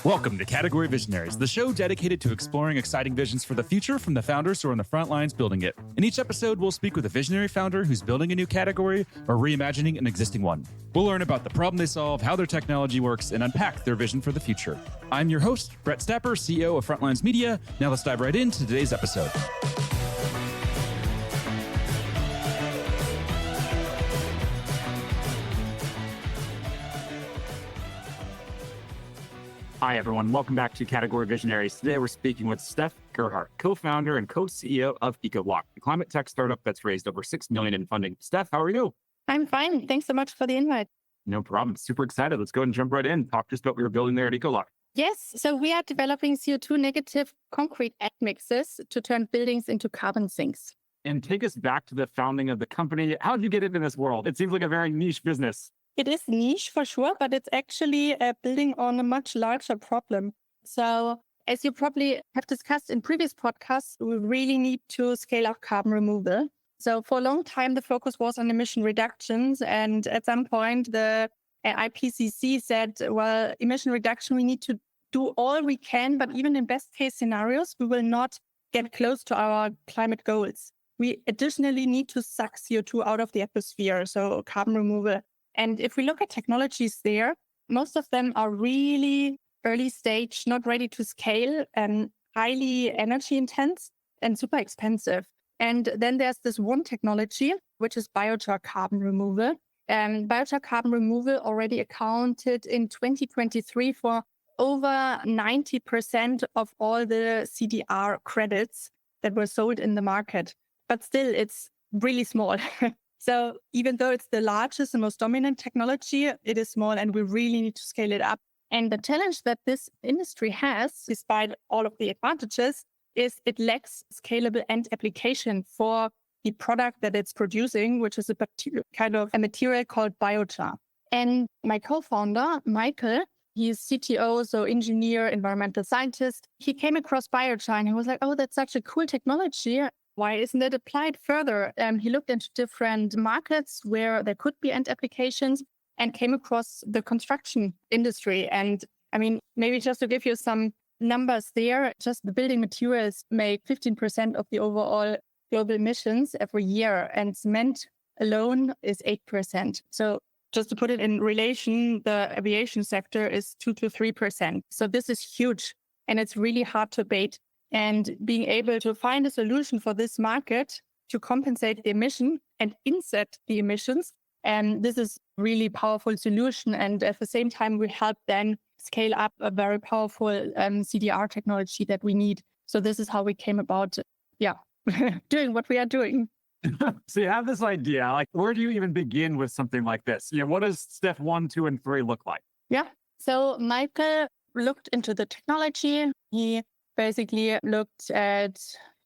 Welcome to Category Visionaries, the show dedicated to exploring exciting visions for the future from the founders who are on the front lines building it. In each episode, we'll speak with a visionary founder who's building a new category or reimagining an existing one. We'll learn about the problem they solve, how their technology works, and unpack their vision for the future. I'm your host, Brett Stapper, CEO of Frontlines Media. Now let's dive right into today's episode. Hi, everyone. Welcome back to Category Visionaries. Today, we're speaking with Steff Gerhart, co-founder and co-CEO of ecoLocked, a climate tech startup that's raised over $6 million in funding. Steff, how are you? I'm fine. Thanks so much for the invite. No problem. Super excited. Let's go ahead and jump right in. Talk just about what we were building there at ecoLocked. Yes. So we are developing CO2 negative concrete admixes to turn buildings into carbon sinks. And take us back to the founding of the company. How did you get into this world? It seems like a very niche business. It is niche for sure, but it's actually building on a much larger problem. So as you probably have discussed in previous podcasts, we really need to scale up carbon removal. So for a long time, the focus was on emission reductions. And at some point, the IPCC said, well, emission reduction, we need to do all we can, but even in best case scenarios, we will not get close to our climate goals. We additionally need to suck CO2 out of the atmosphere, so carbon removal. And if we look at technologies there, most of them are really early stage, not ready to scale, and highly energy intense and super expensive. And then there's this one technology, which is biochar carbon removal. And biochar carbon removal already accounted in 2023 for over 90% of all the CDR credits that were sold in the market. But still, it's really small. So even though it's the largest and most dominant technology, it is small and we really need to scale it up. And the challenge that this industry has, despite all of the advantages, is it lacks scalable end application for the product that it's producing, which is a kind of a material called biochar. And my co-founder, Michael, he's CTO, so engineer, environmental scientist. He came across biochar and he was like, oh, that's such a cool technology. Why isn't it applied further? He looked into different markets where there could be end applications and came across the construction industry. And I mean, maybe just to give you some numbers there, just the building materials make 15% of the overall global emissions every year. And cement alone is 8%. So just to put it in relation, the aviation sector is 2 to 3%. So this is huge and it's really hard to abate. And being able to find a solution for this market to compensate the emission and inset the emissions. And this is really powerful solution. And at the same time, we help then scale up a very powerful CDR technology that we need. So this is how we came about, doing what we are doing. So you have this idea, like where do you even begin with something like this? What does step 1, 2, and 3 look like? Yeah. So Michael looked into the technology. He basically looked at,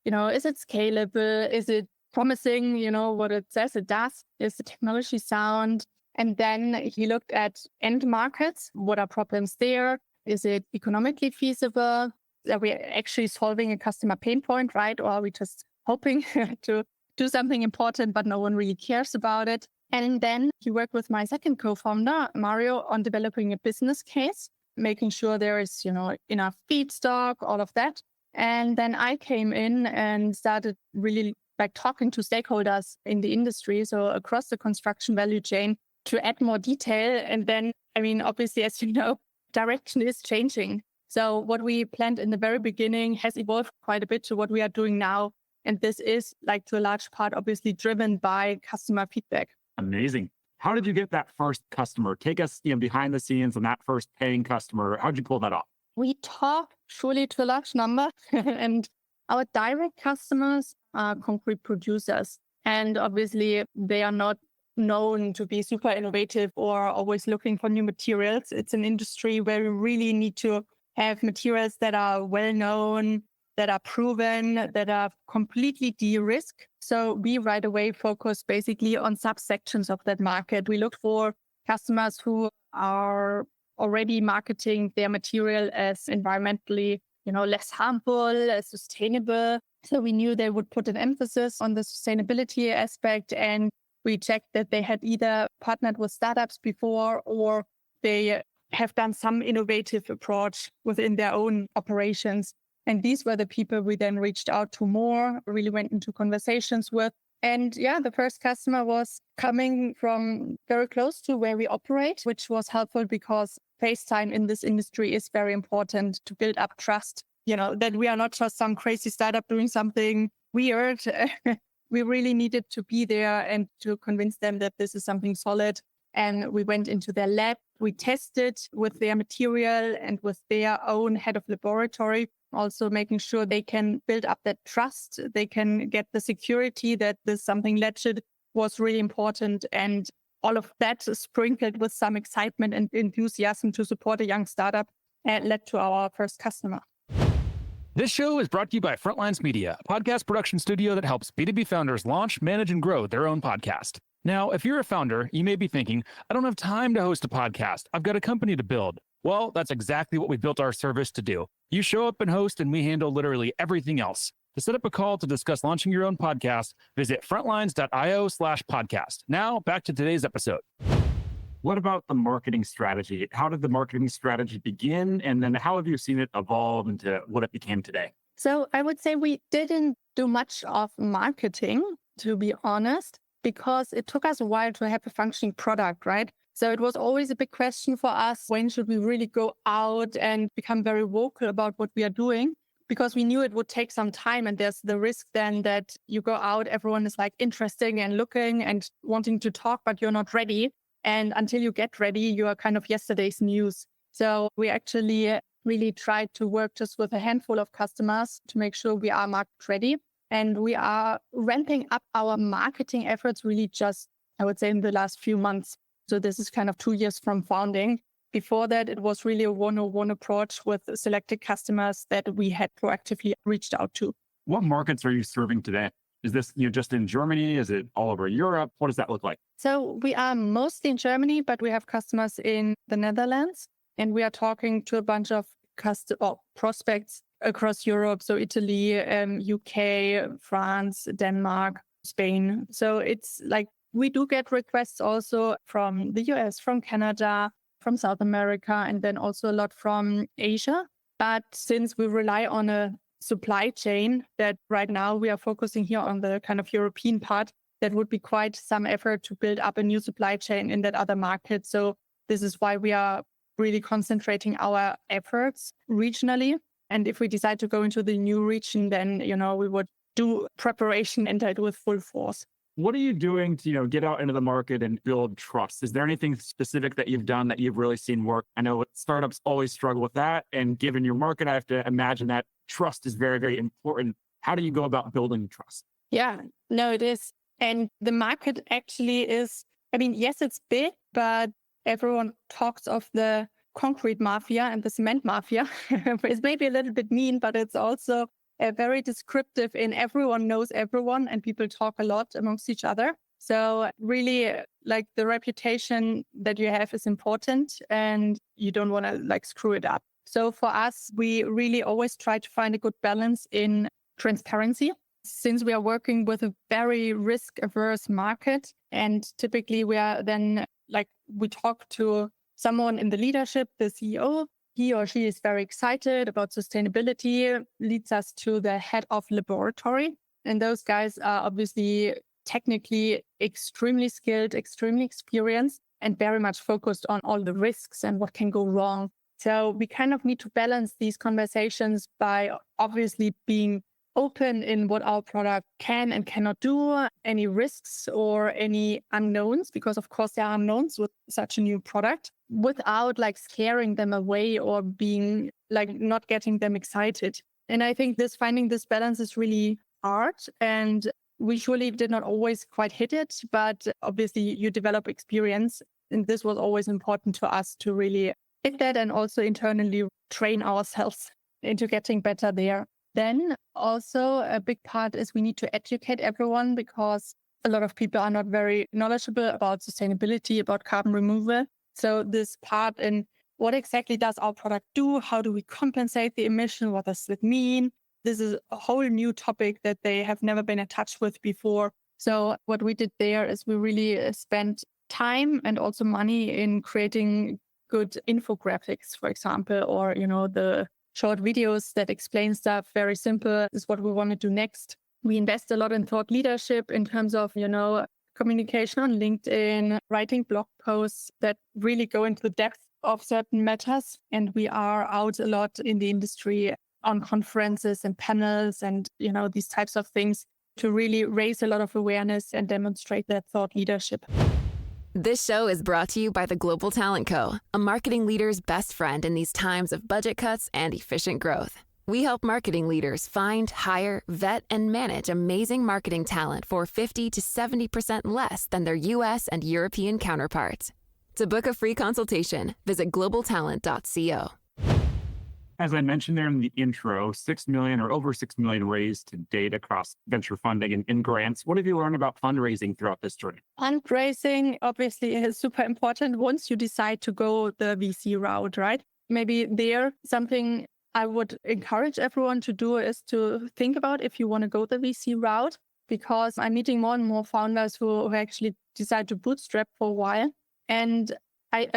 is it scalable? Is it promising? What it says it does. Is the technology sound? And then he looked at end markets. What are problems there? Is it economically feasible? Are we actually solving a customer pain point, right? Or are we just hoping to do something important, but no one really cares about it? And then he worked with my second co-founder, Mario, on developing a business case, making sure there is, enough feedstock, all of that. And then I came in and started really talking to stakeholders in the industry, so across the construction value chain, to add more detail. And then, obviously, as you know, direction is changing. So what we planned in the very beginning has evolved quite a bit to what we are doing now. And this is to a large part, obviously driven by customer feedback. Amazing. How did you get that first customer? Take us behind the scenes on that first paying customer. How did you pull that off? We talk surely to a large number and our direct customers are concrete producers. And obviously they are not known to be super innovative or always looking for new materials. It's an industry where we really need to have materials that are well known, that are proven, that are completely de-risked. So we right away focus basically on subsections of that market. We look for customers who are already marketing their material as environmentally, less harmful, less sustainable. So we knew they would put an emphasis on the sustainability aspect, and we checked that they had either partnered with startups before or they have done some innovative approach within their own operations. And these were the people we then reached out to more, really went into conversations with. And yeah, the first customer was coming from very close to where we operate, which was helpful because face time in this industry is very important to build up trust. That we are not just some crazy startup doing something weird. We really needed to be there and to convince them that this is something solid. And we went into their lab. We tested with their material and with their own head of laboratory, also making sure they can build up that trust. They can get the security that this is something legit was really important. And all of that sprinkled with some excitement and enthusiasm to support a young startup led to our first customer. This show is brought to you by Frontlines Media, a podcast production studio that helps B2B founders launch, manage, and grow their own podcast. Now, if you're a founder, you may be thinking, I don't have time to host a podcast. I've got a company to build. Well, that's exactly what we built our service to do. You show up and host, and we handle literally everything else. To set up a call to discuss launching your own podcast, visit frontlines.io/podcast. Now, back to today's episode. What about the marketing strategy? How did the marketing strategy begin? And then how have you seen it evolve into what it became today? So I would say we didn't do much of marketing, to be honest, because it took us a while to have a functioning product, right? So it was always a big question for us. When should we really go out and become very vocal about what we are doing? Because we knew it would take some time. And there's the risk then that you go out, everyone is like interesting and looking and wanting to talk, but you're not ready. And until you get ready, you are kind of yesterday's news. So we actually really tried to work just with a handful of customers to make sure we are market ready. And we are ramping up our marketing efforts really just, I would say, in the last few months. So this is kind of 2 years from founding. Before that, it was really a one-on-one approach with selected customers that we had proactively reached out to. What markets are you serving today? Is this just in Germany? Is it all over Europe? What does that look like? So we are mostly in Germany, but we have customers in the Netherlands. And we are talking to a bunch of prospects across Europe. So Italy, UK, France, Denmark, Spain. So it's like we do get requests also from the US, from Canada, from South America, and then also a lot from Asia. But since we rely on a supply chain that right now we are focusing here on the kind of European part, that would be quite some effort to build up a new supply chain in that other market. So this is why we are really concentrating our efforts regionally. And if we decide to go into the new region, then, we would do preparation and do it with full force. What are you doing to, get out into the market and build trust? Is there anything specific that you've done that you've really seen work? I know startups always struggle with that. And given your market, I have to imagine that trust is very, very important. How do you go about building trust? Yeah, no, it is. And the market actually is, yes, it's big, but everyone talks of the concrete mafia and the cement mafia. It's maybe a little bit mean, but it's also very descriptive in everyone knows everyone and people talk a lot amongst each other. So really like the reputation that you have is important and you don't want to screw it up. So for us, we really always try to find a good balance in transparency. Since we are working with a very risk-averse market, and typically we are then we talk to someone in the leadership, the CEO, he or she is very excited about sustainability, leads us to the head of laboratory. And those guys are obviously technically extremely skilled, extremely experienced, and very much focused on all the risks and what can go wrong. So we kind of need to balance these conversations by obviously being open in what our product can and cannot do, any risks or any unknowns, because of course there are unknowns with such a new product, without scaring them away or being not getting them excited. And I think finding this balance is really hard, and we surely did not always quite hit it, but obviously you develop experience. And this was always important to us to really hit that and also internally train ourselves into getting better there. Then also a big part is we need to educate everyone, because a lot of people are not very knowledgeable about sustainability, about carbon removal. So this part in what exactly does our product do? How do we compensate the emission? What does it mean? This is a whole new topic that they have never been in touch with before. So what we did there is we really spent time and also money in creating good infographics, for example, or, the short videos that explain stuff very simple is what we want to do next. We invest a lot in thought leadership in terms of, communication on LinkedIn, writing blog posts that really go into the depth of certain matters. And we are out a lot in the industry on conferences and panels and, these types of things to really raise a lot of awareness and demonstrate that thought leadership. This show is brought to you by the Global Talent Co., a marketing leader's best friend in these times of budget cuts and efficient growth. We help marketing leaders find, hire, vet, and manage amazing marketing talent for 50 to 70% less than their US and European counterparts. To book a free consultation, visit globaltalent.co. As I mentioned there in the intro, 6 million or over 6 million raised to date across venture funding and grants. What have you learned about fundraising throughout this journey? Fundraising obviously is super important once you decide to go the VC route, right? Maybe something I would encourage everyone to do is to think about if you want to go the VC route, because I'm meeting more and more founders who actually decide to bootstrap for a while. And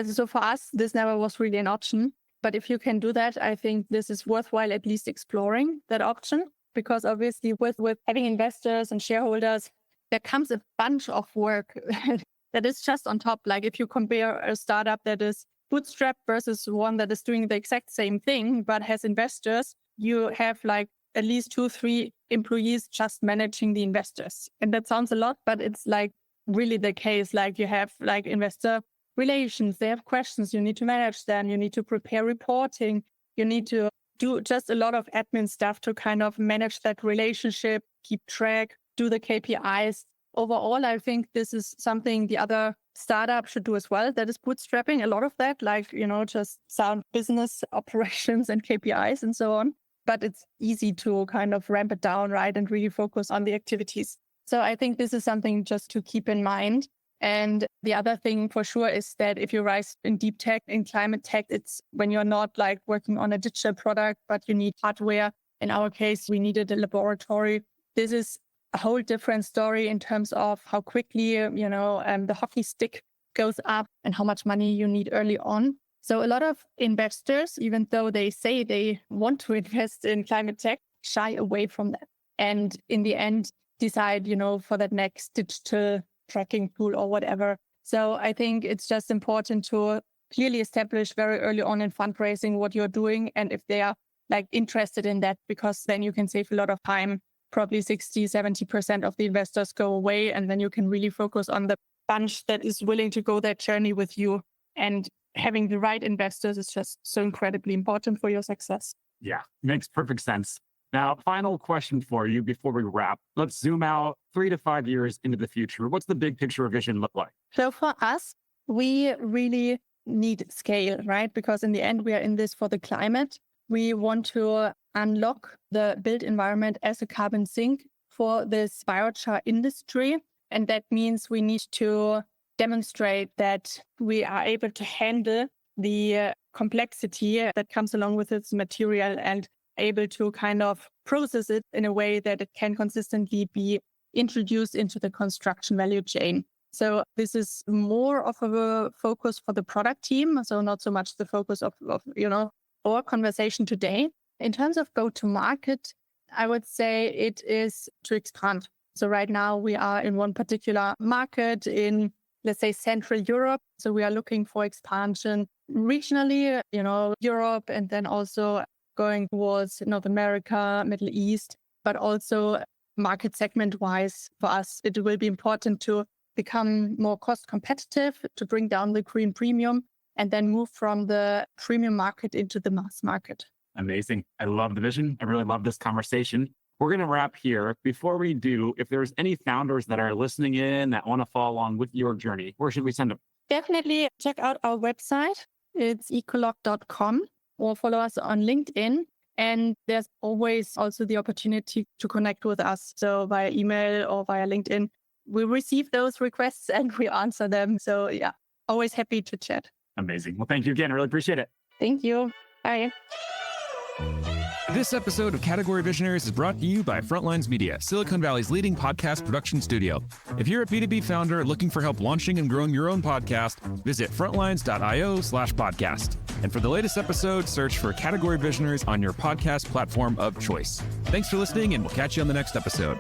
so for us, this never was really an option. But if you can do that, I think this is worthwhile at least exploring that option, because obviously with having investors and shareholders, there comes a bunch of work that is just on top. Like if you compare a startup that is bootstrapped versus one that is doing the exact same thing, but has investors, you have like at least 2-3 employees just managing the investors. And that sounds a lot, but it's like really the case. Like you have like investor relations, they have questions, you need to manage them, you need to prepare reporting, you need to do just a lot of admin stuff to kind of manage that relationship, keep track, do the KPIs. Overall, I think this is something the other startup should do as well. That is bootstrapping a lot of that, like, just sound business operations and KPIs and so on. But it's easy to kind of ramp it down, right? And really focus on the activities. So I think this is something just to keep in mind. And the other thing for sure is that if you rise in deep tech, in climate tech, it's when you're not like working on a digital product, but you need hardware. In our case, we needed a laboratory. This is a whole different story in terms of how quickly, the hockey stick goes up and how much money you need early on. So a lot of investors, even though they say they want to invest in climate tech, shy away from that. And in the end, decide, for that next digital tracking tool or whatever. So I think it's just important to clearly establish very early on in fundraising what you're doing. And if they are like interested in that, because then you can save a lot of time, probably 60-70% of the investors go away. And then you can really focus on the bunch that is willing to go that journey with you. And having the right investors is just so incredibly important for your success. Yeah, makes perfect sense. Now, final question for you before we wrap. Let's zoom out 3 to 5 years into the future. What's the big picture of vision look like? So for us, we really need scale, right? Because in the end, we are in this for the climate. We want to unlock the built environment as a carbon sink for this biochar industry. And that means we need to demonstrate that we are able to handle the complexity that comes along with its material and able to kind of process it in a way that it can consistently be introduced into the construction value chain. So this is more of a focus for the product team. So not so much the focus of our conversation today. In terms of go-to-market, I would say it is to expand. So right now we are in one particular market in, let's say, Central Europe. So we are looking for expansion regionally, Europe, and then also going towards North America, Middle East, but also market segment-wise for us, it will be important to become more cost competitive, to bring down the green premium, and then move from the premium market into the mass market. Amazing. I love the vision. I really love this conversation. We're going to wrap here. Before we do, if there's any founders that are listening in that want to follow along with your journey, where should we send them? Definitely check out our website. It's ecoLocked.com, or follow us on LinkedIn. And there's always also the opportunity to connect with us. So via email or via LinkedIn, we receive those requests and we answer them. So yeah, always happy to chat. Amazing. Well, thank you again. I really appreciate it. Thank you. Bye. This episode of Category Visionaries is brought to you by Frontlines Media, Silicon Valley's leading podcast production studio. If you're a B2B founder looking for help launching and growing your own podcast, visit frontlines.io/podcast. And for the latest episode, search for Category Visionaries on your podcast platform of choice. Thanks for listening, and we'll catch you on the next episode.